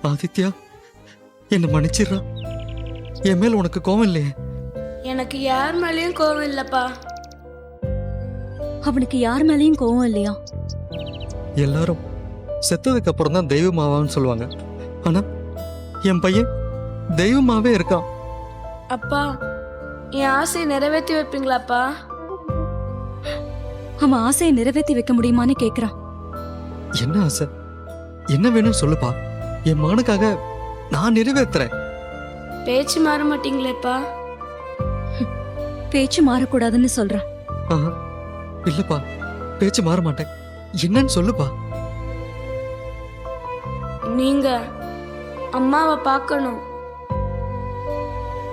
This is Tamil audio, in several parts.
ஆதித்யா, என்ன மன்னிச்சிடுறா. என் மேல உனக்கு கோவம் இல்லையே? எனக்கு யார் மேலேயும் கோவம் இல்லப்பா. அவனுக்கு யார் மேலேயும் கோவம் இல்லையா? எல்லாரும் செத்ததுக்கு அப்புறம் தான் தெய்வமாவான்னு சொல்லுவாங்க. ஆனா என் பையன் தெய்வமாவே இருக்கான். அப்பா, என் ஆசையை நிறைவேற்றி வைப்பீங்களாப்பா? அவன் ஆசையை நிறைவேற்றி வைக்க முடியுமான்னு கேக்குறான். என்ன ஆசை, என்ன வேணும்னு சொல்லுப்பா. என் மகனுக்காக நான் நிறைவேற்றுறேன். பேச்சு மாற மாட்டீங்களேப்பா? பேச்சு மாறக்கூடாதுன்னு சொல்றான். ஆஹா, இல்லப்பா, பேச்சு மாற மாட்டேன். என்னன்னு சொல்லுப்பா. நீங்க அம்மாவை பார்க்கணும்.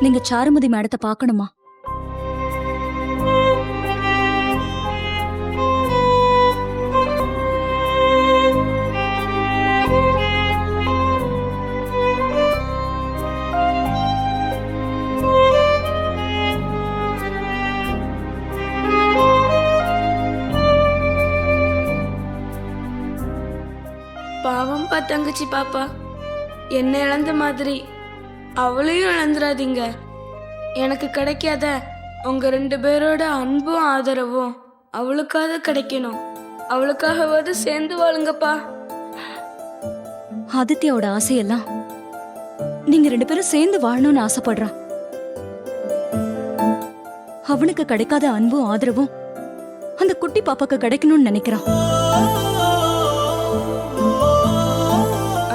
நீங்க சாருமதி மேடத்தை பார்க்கணுமா? பாவம்பா தங்கச்சி பாப்பா, என்ன இழந்த மாதிரி அவளையும் இழந்துடாதீங்க. எனக்கு கிடைக்காத உங்க 2 பேரோட அன்பும் ஆதரவும் அவளுக்காக கிடைக்கணும். அவளுக்காகவாது சேர்ந்து வாழுங்கப்பா. ஆதித்யாவோட ஆசையெல்லாம் நீங்க 2 பேரும் சேர்ந்து வாழணும்னு ஆசைப்படுறான். அவனுக்கு கிடைக்காத அன்பும் ஆதரவும் அந்த குட்டி பாப்பாக்கு கிடைக்கணும்னு நினைக்கிறான்.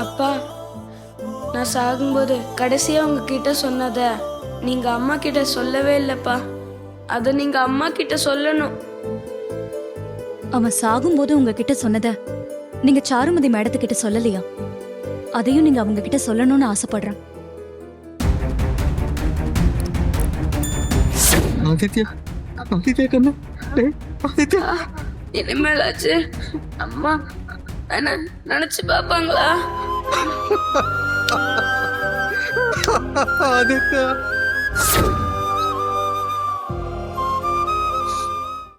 அப்பா, நான் சாகும்போது கடைசியா உங்ககிட்ட சொன்னத நீங்க அம்மா கிட்ட சொல்லவே இல்லப்பா. அத நீங்க அம்மா கிட்ட சொல்லணும். அவன் சாகும்போது உங்ககிட்ட சொன்னத நீங்க சாருமதி மேடத்துக்கிட்ட சொல்லலையா? அதையும் நீங்க அவங்க கிட்ட சொல்லணும்னு ஆசைப்படுறான். ஆதித்யா, ஆதித்யா கண்ணா, டேய் ஆதித்யா. இனிமேலாச்சு அம்மா என்ன நினைச்சு பாப்பாங்களா? ஆதித்யா.